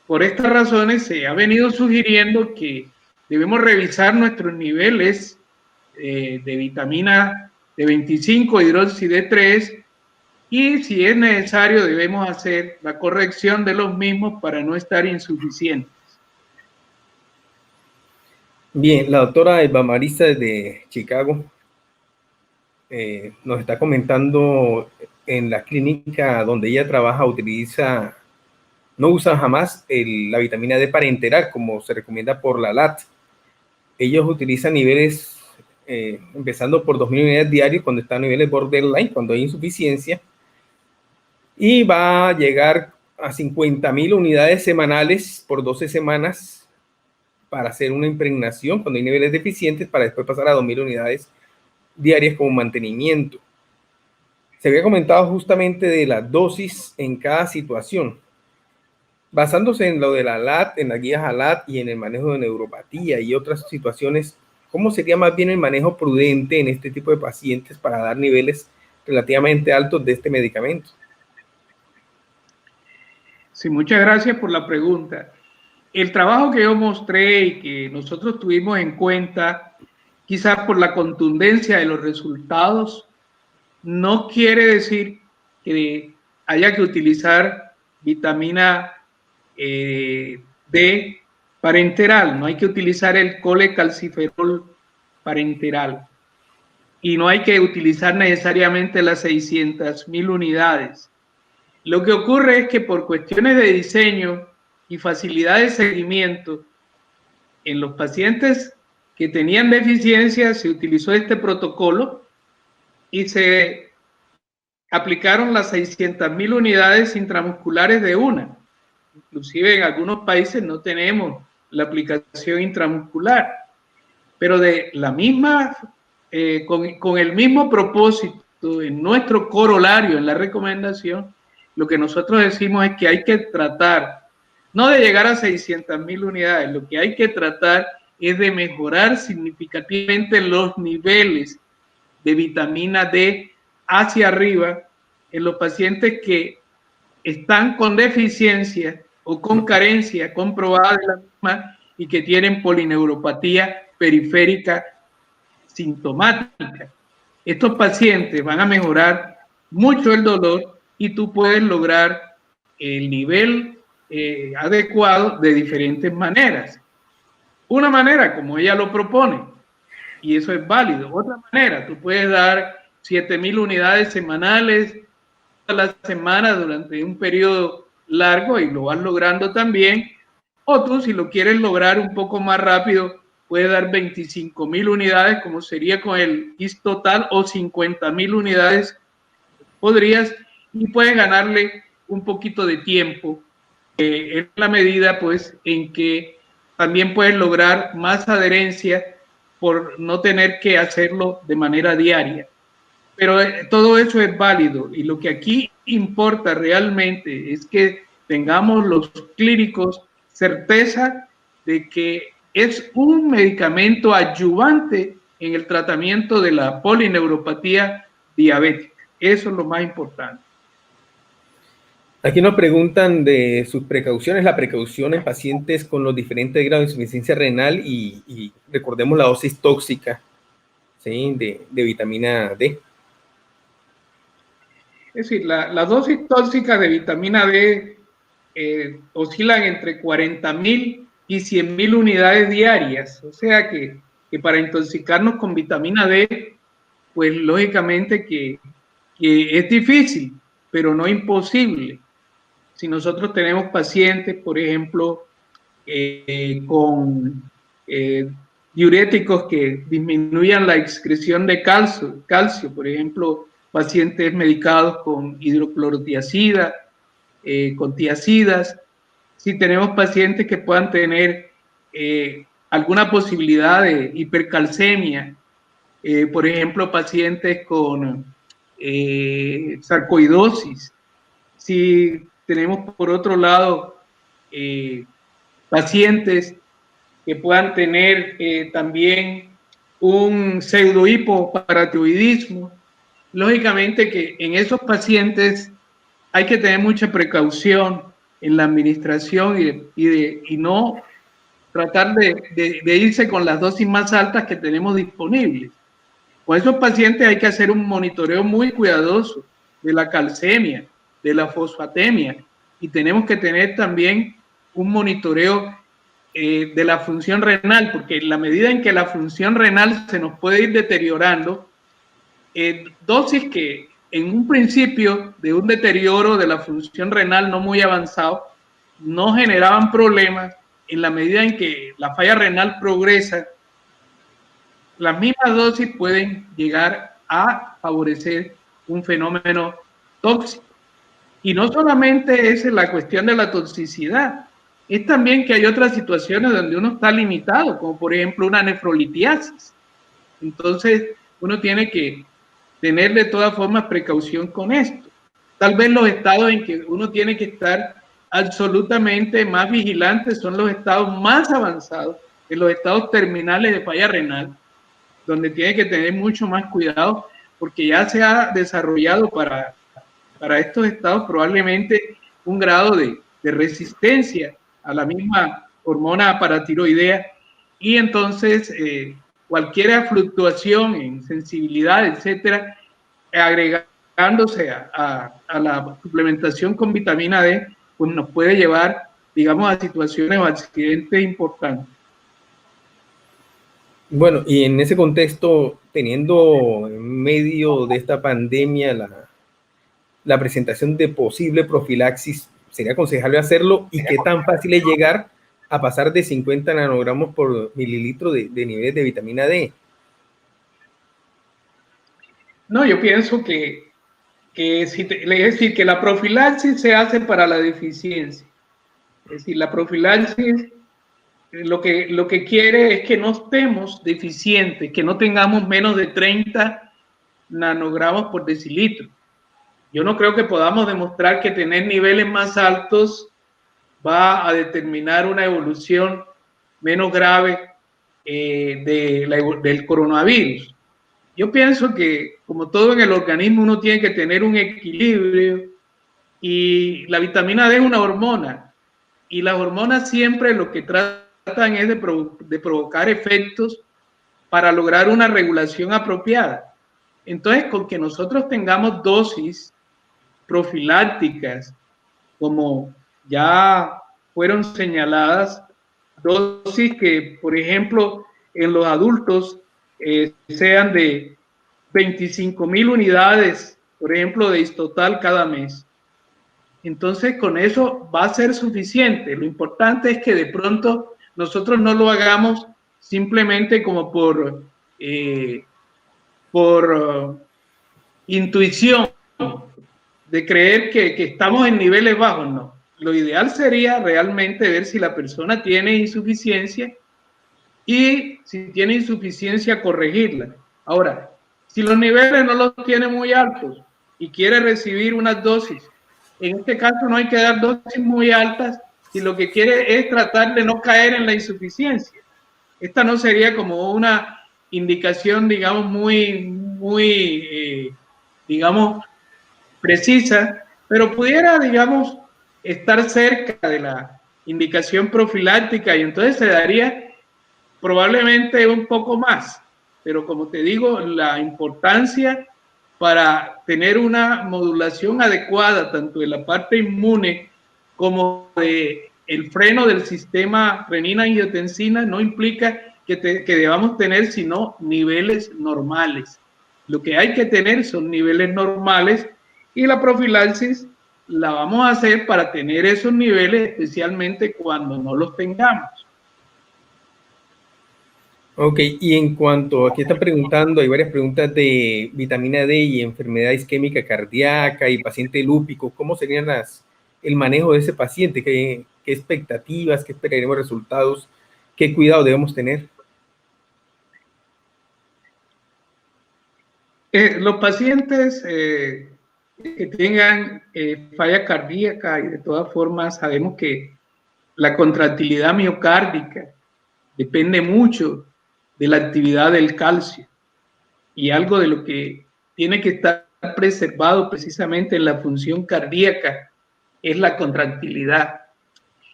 Speaker 2: por estas razones se ha venido sugiriendo que debemos revisar nuestros niveles de vitamina de 25 hidróxido de 3, y si es necesario debemos hacer la corrección de los mismos para no estar insuficientes.
Speaker 1: Bien, la doctora Eva Marisa de Chicago nos está comentando en la clínica donde ella trabaja, no usa jamás la vitamina D parenteral como se recomienda por la LAT. Ellos utilizan niveles empezando por 2.000 unidades diarias cuando están a niveles borderline, cuando hay insuficiencia, y va a llegar a 50.000 unidades semanales por 12 semanas para hacer una impregnación cuando hay niveles deficientes, para después pasar a 2.000 unidades diarias como mantenimiento. Se había comentado justamente de la dosis en cada situación, basándose en lo de la LAT, en las guías ALAT y en el manejo de neuropatía y otras situaciones. ¿Cómo sería más bien el manejo prudente en este tipo de pacientes para dar niveles relativamente altos de este medicamento?
Speaker 2: Sí, muchas gracias por la pregunta. El trabajo que yo mostré y que nosotros tuvimos en cuenta, quizás por la contundencia de los resultados, no quiere decir que haya que utilizar vitamina D parenteral, no hay que utilizar el colecalciferol parenteral y no hay que utilizar necesariamente las 600.000 unidades. Lo que ocurre es que por cuestiones de diseño y facilidad de seguimiento, en los pacientes que tenían deficiencia se utilizó este protocolo y se aplicaron las 600.000 unidades intramusculares de una. Inclusive en algunos países no tenemos la aplicación intramuscular, pero de la misma, con el mismo propósito en nuestro corolario, en la recomendación, lo que nosotros decimos es que hay que tratar, no de llegar a 600.000 unidades, lo que hay que tratar es de mejorar significativamente los niveles de vitamina D hacia arriba en los pacientes que están con deficiencia o con carencia comprobada de la misma y que tienen polineuropatía periférica sintomática. Estos pacientes van a mejorar mucho el dolor y tú puedes lograr el nivel adecuado de diferentes maneras. Una manera, como ella lo propone, y eso es válido. Otra manera, tú puedes dar 7.000 unidades semanales a la semana durante un periodo largo y lo vas logrando también. O tú, si lo quieres lograr un poco más rápido, puedes dar 25.000 unidades, como sería con el IS total, o 50.000 unidades podrías, y puedes ganarle un poquito de tiempo en la medida pues en que también puedes lograr más adherencia por no tener que hacerlo de manera diaria. Pero todo eso es válido y lo que aquí importa realmente es que tengamos los clínicos certeza de que es un medicamento adyuvante en el tratamiento de la polineuropatía diabética. Eso es lo más importante.
Speaker 1: Aquí nos preguntan de sus precauciones, la precaución en pacientes con los diferentes grados de insuficiencia renal y recordemos la dosis tóxica, ¿sí?, de vitamina D.
Speaker 2: Es decir, la dosis tóxica de vitamina D oscilan entre 40.000 y 100.000 unidades diarias. O sea que para intoxicarnos con vitamina D, pues lógicamente que es difícil, pero no imposible. Si nosotros tenemos pacientes, por ejemplo, con diuréticos que disminuyan la excreción de calcio, por ejemplo, pacientes medicados con hidroclorotiazida, con tiazidas, si tenemos pacientes que puedan tener alguna posibilidad de hipercalcemia, por ejemplo, pacientes con sarcoidosis, si tenemos por otro lado pacientes que puedan tener también un pseudohipoparatiroidismo, lógicamente que en esos pacientes hay que tener mucha precaución en la administración y no tratar de irse con las dosis más altas que tenemos disponibles. Con esos pacientes hay que hacer un monitoreo muy cuidadoso de la calcemia, de la fosfatemia, y tenemos que tener también un monitoreo de la función renal, porque en la medida en que la función renal se nos puede ir deteriorando, dosis que en un principio de un deterioro de la función renal no muy avanzado, no generaban problemas. En la medida en que la falla renal progresa, las mismas dosis pueden llegar a favorecer un fenómeno tóxico. Y no solamente es la cuestión de la toxicidad, es también que hay otras situaciones donde uno está limitado, como por ejemplo una nefrolitiasis. Entonces, uno tiene que tener de todas formas precaución con esto. Tal vez los estados en que uno tiene que estar absolutamente más vigilante son los estados más avanzados, en los estados terminales de falla renal, donde tiene que tener mucho más cuidado, porque ya se ha desarrollado para estos estados probablemente un grado de resistencia a la misma hormona paratiroidea, y entonces cualquier fluctuación en sensibilidad, etcétera, agregándose a la suplementación con vitamina D, pues nos puede llevar, digamos, a situaciones o accidentes importantes.
Speaker 1: Bueno, y en ese contexto, teniendo en medio de esta pandemia la presentación de posible profilaxis, ¿sería aconsejable hacerlo? ¿Y qué tan fácil es llegar a pasar de 50 nanogramos por mililitro de niveles de vitamina D?
Speaker 2: No, yo pienso es decir, que la profilaxis se hace para la deficiencia. Es decir, la profilaxis lo que quiere es que no estemos deficientes, que no tengamos menos de 30 nanogramos por decilitro. Yo no creo que podamos demostrar que tener niveles más altos va a determinar una evolución menos grave del coronavirus. Yo pienso que, como todo en el organismo, uno tiene que tener un equilibrio, y la vitamina D es una hormona, y las hormonas siempre lo que tratan es de provocar efectos para lograr una regulación apropiada. Entonces, con que nosotros tengamos dosis profilácticas, como ya fueron señaladas, dosis que, por ejemplo, en los adultos sean de 25,000 unidades, por ejemplo, de Histotal cada mes. Entonces, con eso va a ser suficiente. Lo importante es que de pronto nosotros no lo hagamos simplemente como por intuición, de creer que estamos en niveles bajos. No. Lo ideal sería realmente ver si la persona tiene insuficiencia, y si tiene insuficiencia, corregirla. Ahora, si los niveles no los tiene muy altos y quiere recibir unas dosis, en este caso no hay que dar dosis muy altas si lo que quiere es tratar de no caer en la insuficiencia. Esta no sería como una indicación, digamos, digamos, precisa, pero pudiera, digamos, estar cerca de la indicación profiláctica, y entonces se daría probablemente un poco más. Pero como te digo, la importancia para tener una modulación adecuada tanto de la parte inmune como de el freno del sistema renina-angiotensina no implica que debamos tener sino niveles normales. Lo que hay que tener son niveles normales, y la profilaxis la vamos a hacer para tener esos niveles, especialmente cuando no los tengamos.
Speaker 1: Ok, y en cuanto, aquí están preguntando, hay varias preguntas de vitamina D y enfermedad isquémica cardíaca y paciente lúpico. ¿Cómo serían el manejo de ese paciente? ¿Qué expectativas, qué esperaremos resultados? ¿Qué cuidado debemos tener?
Speaker 2: Los pacientes que tengan falla cardíaca, y de todas formas sabemos que la contractilidad miocárdica depende mucho de la actividad del calcio, y algo de lo que tiene que estar preservado precisamente en la función cardíaca es la contractilidad.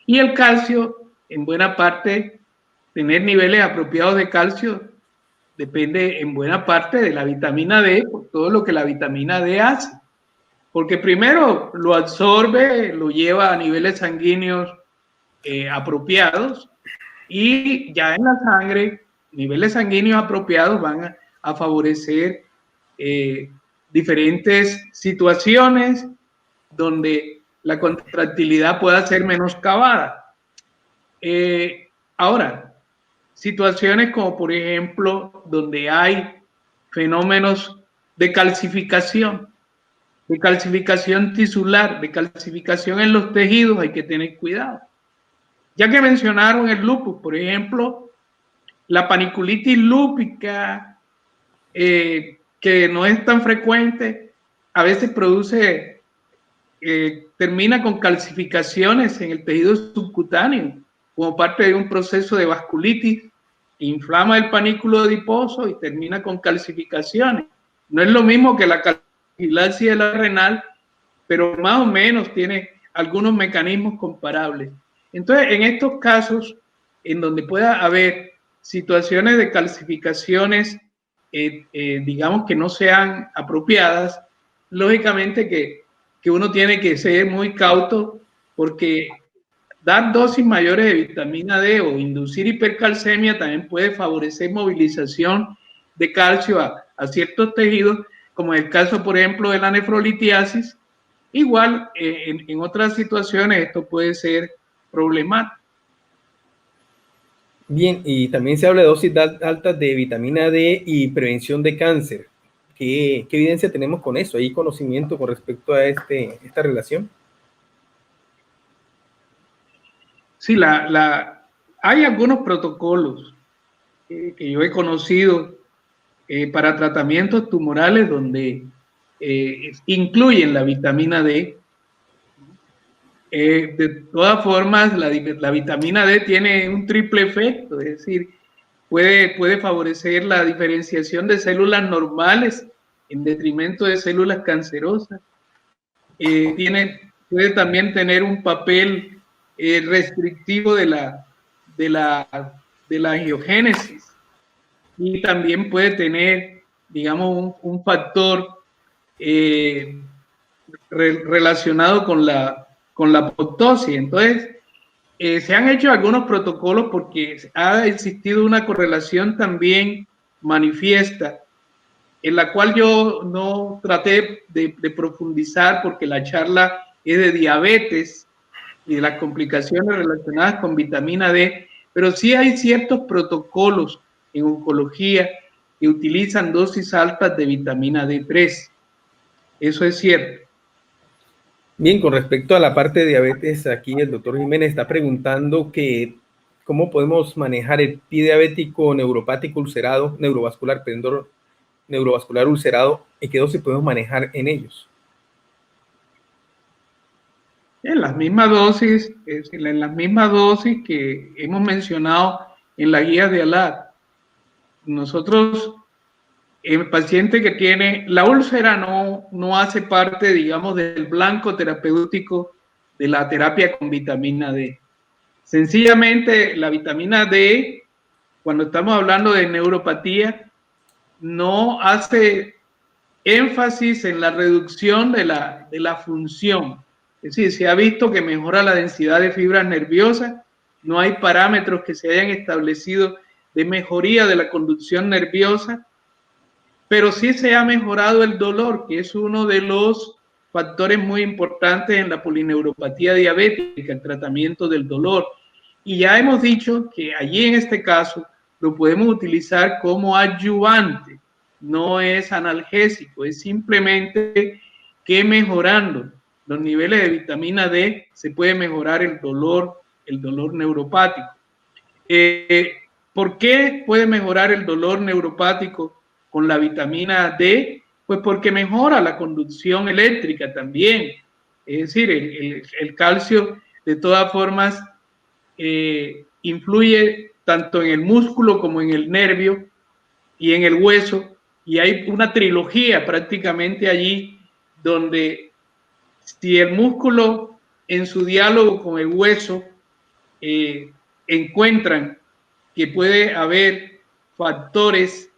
Speaker 2: Y el calcio, en buena parte, tener niveles apropiados de calcio depende en buena parte de la vitamina D, por todo lo que la vitamina D hace. Porque primero lo absorbe, lo lleva a niveles sanguíneos apropiados, y ya en la sangre, niveles sanguíneos apropiados van a favorecer diferentes situaciones donde la contractilidad pueda ser menoscabada. Ahora, situaciones como por ejemplo donde hay fenómenos de calcificación tisular, de calcificación en los tejidos, hay que tener cuidado. Ya que mencionaron el lupus, por ejemplo, la paniculitis lúpica, que no es tan frecuente, a veces produce, termina con calcificaciones en el tejido subcutáneo, como parte de un proceso de vasculitis, inflama el panículo adiposo y termina con calcificaciones. No es lo mismo que la calcificación de la renal, pero más o menos tiene algunos mecanismos comparables. Entonces, en estos casos, en donde pueda haber situaciones de calcificaciones, digamos que no sean apropiadas, lógicamente que uno tiene que ser muy cauto, porque dar dosis mayores de vitamina D o inducir hipercalcemia también puede favorecer movilización de calcio a ciertos tejidos, como en el caso, por ejemplo, de la nefrolitiasis. Igual, en otras situaciones esto puede ser problemático.
Speaker 1: Bien, y también se habla de dosis altas de vitamina D y prevención de cáncer. ¿Qué evidencia tenemos con eso? ¿Hay conocimiento con respecto a esta relación?
Speaker 2: Sí, hay algunos protocolos que yo he conocido para tratamientos tumorales donde incluyen la vitamina D. De todas formas, la vitamina D tiene un triple efecto, es decir, puede favorecer la diferenciación de células normales en detrimento de células cancerosas. Puede también tener un papel restrictivo de la angiogénesis, y también puede tener, digamos, un factor relacionado con la apoptosis. Entonces, se han hecho algunos protocolos porque ha existido una correlación también manifiesta, en la cual yo no traté de profundizar porque la charla es de diabetes y de las complicaciones relacionadas con vitamina D, pero sí hay ciertos protocolos en oncología que utilizan dosis altas de vitamina D3. Eso es cierto.
Speaker 1: Bien, con respecto a la parte de diabetes, aquí el doctor Jiménez está preguntando que cómo podemos manejar el pie diabético neuropático ulcerado, neurovascular ulcerado, y qué dosis podemos manejar en ellos.
Speaker 2: En las mismas dosis que hemos mencionado en la guía de ALAD. Nosotros, el paciente que tiene la úlcera no hace parte, digamos, del blanco terapéutico de la terapia con vitamina D. Sencillamente, la vitamina D, cuando estamos hablando de neuropatía, no hace énfasis en la reducción de la función. Es decir, se ha visto que mejora la densidad de fibras nerviosas, no hay parámetros que se hayan establecido de mejoría de la conducción nerviosa, pero sí se ha mejorado el dolor, que es uno de los factores muy importantes en la polineuropatía diabética, el tratamiento del dolor. Y ya hemos dicho que allí en este caso lo podemos utilizar como adyuvante, no es analgésico, es simplemente que mejorando los niveles de vitamina D se puede mejorar el dolor neuropático. ¿Por qué puede mejorar el dolor neuropático con la vitamina D? Pues porque mejora la conducción eléctrica también. Es decir, el calcio de todas formas influye tanto en el músculo como en el nervio y en el hueso, y hay una trilogía prácticamente allí donde si el músculo en su diálogo con el hueso encuentran que puede haber factores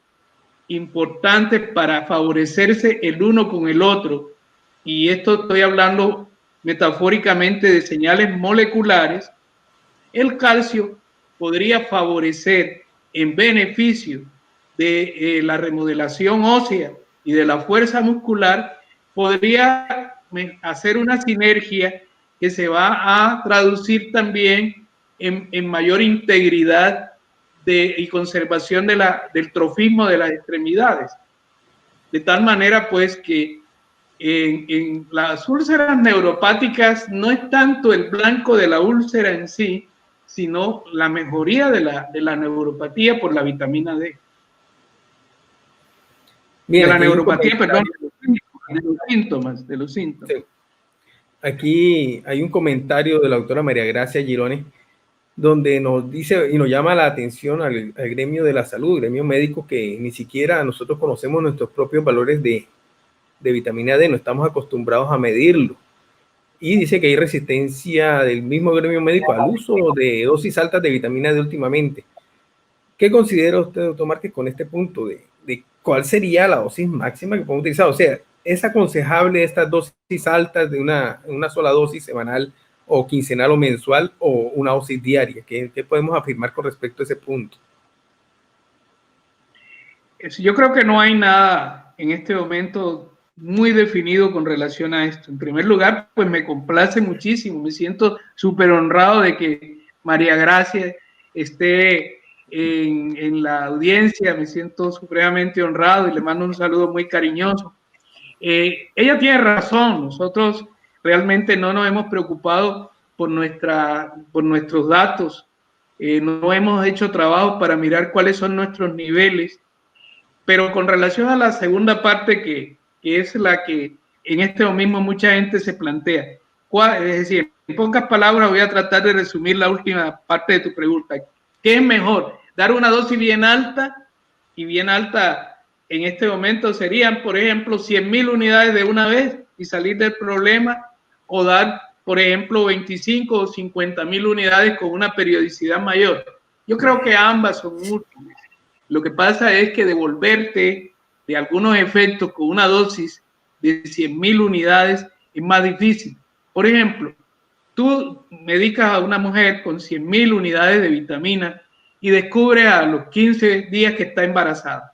Speaker 2: importantes para favorecerse el uno con el otro. Y esto estoy hablando metafóricamente de señales moleculares. El calcio podría favorecer en beneficio de la remodelación ósea y de la fuerza muscular, podría hacer una sinergia que se va a traducir también en mayor integridad y conservación del trofismo de las extremidades. De tal manera, pues, que en las úlceras neuropáticas no es tanto el blanco de la úlcera en sí, sino la mejoría de la neuropatía por la vitamina D.
Speaker 1: Bien,
Speaker 2: De la
Speaker 1: aquí hay un
Speaker 2: neuropatía, perdón, de los síntomas.
Speaker 1: Sí. Aquí hay un comentario de la autora María Gracia Girone, donde nos dice y nos llama la atención al gremio de la salud, gremio médico, que ni siquiera nosotros conocemos nuestros propios valores de vitamina D, no estamos acostumbrados a medirlo. Y dice que hay resistencia del mismo gremio médico al uso de dosis altas de vitamina D últimamente. ¿Qué considera usted, doctor Márquez, con este punto de cuál sería la dosis máxima que podemos utilizar? O sea, ¿es aconsejable estas dosis altas de una sola dosis semanal o quincenal o mensual o una dosis diaria? ¿Qué podemos afirmar con respecto a ese punto?
Speaker 2: Yo creo que no hay nada en este momento muy definido con relación a esto. En primer lugar, pues me complace muchísimo, me siento súper honrado de que María Gracia esté en la audiencia, me siento supremamente honrado y le mando un saludo muy cariñoso. Ella tiene razón, nosotros realmente no nos hemos preocupado por nuestros datos, no hemos hecho trabajo para mirar cuáles son nuestros niveles. Pero con relación a la segunda parte, que es la que en este momento mucha gente se plantea, es decir, en pocas palabras voy a tratar de resumir la última parte de tu pregunta. ¿Qué es mejor? ¿Dar una dosis bien alta? Y bien alta en este momento serían, por ejemplo, 100,000 unidades de una vez y salir del problema, o dar, por ejemplo, 25 o 50,000 unidades con una periodicidad mayor. Yo creo que ambas son útiles. Lo que pasa es que devolverte de algunos efectos con una dosis de 100,000 unidades es más difícil. Por ejemplo, tú medicas a una mujer con 100,000 unidades de vitamina y descubres a los 15 días que está embarazada.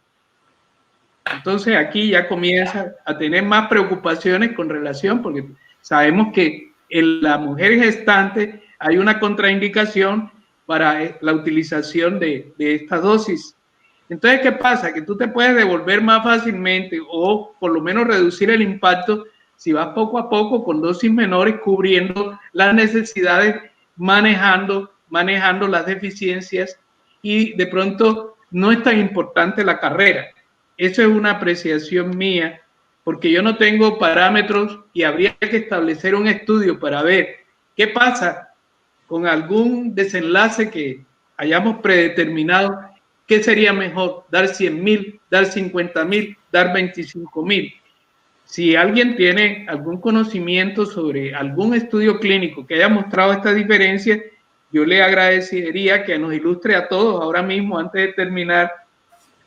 Speaker 2: Entonces aquí ya comienza a tener más preocupaciones con relación, porque sabemos que en la mujer gestante hay una contraindicación para la utilización de esta dosis. Entonces, ¿qué pasa? Que tú te puedes devolver más fácilmente o por lo menos reducir el impacto si vas poco a poco con dosis menores, cubriendo las necesidades, manejando las deficiencias, y de pronto no es tan importante la carrera. Eso es una apreciación mía, porque yo no tengo parámetros y habría que establecer un estudio para ver qué pasa con algún desenlace que hayamos predeterminado. ¿Qué sería mejor? ¿Dar 100,000, dar 50,000, dar 25,000? Si alguien tiene algún conocimiento sobre algún estudio clínico que haya mostrado esta diferencia, yo le agradecería que nos ilustre a todos ahora mismo, antes de terminar,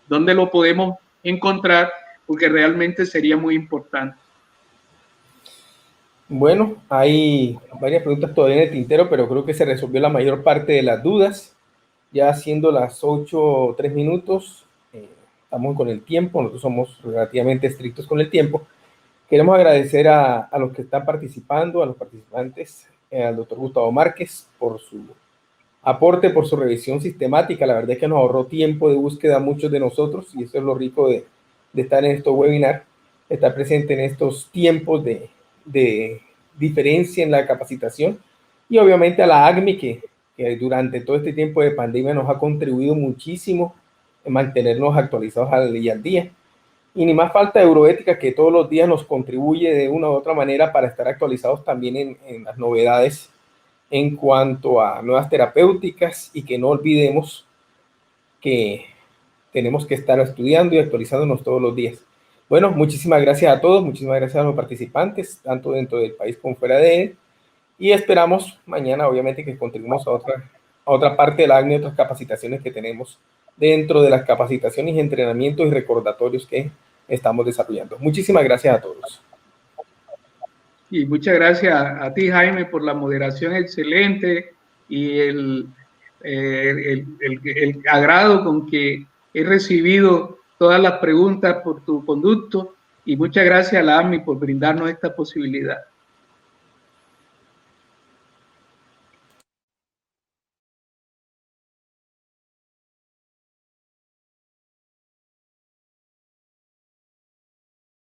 Speaker 2: dónde lo podemos encontrar, porque realmente sería muy importante.
Speaker 1: Bueno, hay varias preguntas todavía en el tintero, pero creo que se resolvió la mayor parte de las dudas. Ya siendo las 8:03, estamos con el tiempo, nosotros somos relativamente estrictos con el tiempo. Queremos agradecer a los que están participando, a los participantes, al doctor Gustavo Márquez por su aporte, por su revisión sistemática. La verdad es que nos ahorró tiempo de búsqueda a muchos de nosotros, y eso es lo rico de estar en estos webinars, estar presente en estos tiempos de diferencia en la capacitación, y obviamente a la ACMI que durante todo este tiempo de pandemia nos ha contribuido muchísimo en mantenernos actualizados al día. Y ni más falta Euroética, que todos los días nos contribuye de una u otra manera para estar actualizados también en las novedades en cuanto a nuevas terapéuticas, y que no olvidemos que tenemos que estar estudiando y actualizándonos todos los días. Bueno, muchísimas gracias a todos, muchísimas gracias a los participantes, tanto dentro del país como fuera de él, y esperamos mañana, obviamente, que contribuimos a otra parte de la ACMI, otras capacitaciones que tenemos dentro de las capacitaciones y entrenamientos y recordatorios que estamos desarrollando. Muchísimas gracias a todos.
Speaker 2: Y muchas gracias a ti, Jaime, por la moderación excelente y el agrado con que he recibido todas las preguntas por tu conducto. Y muchas gracias a la AMI por brindarnos esta posibilidad.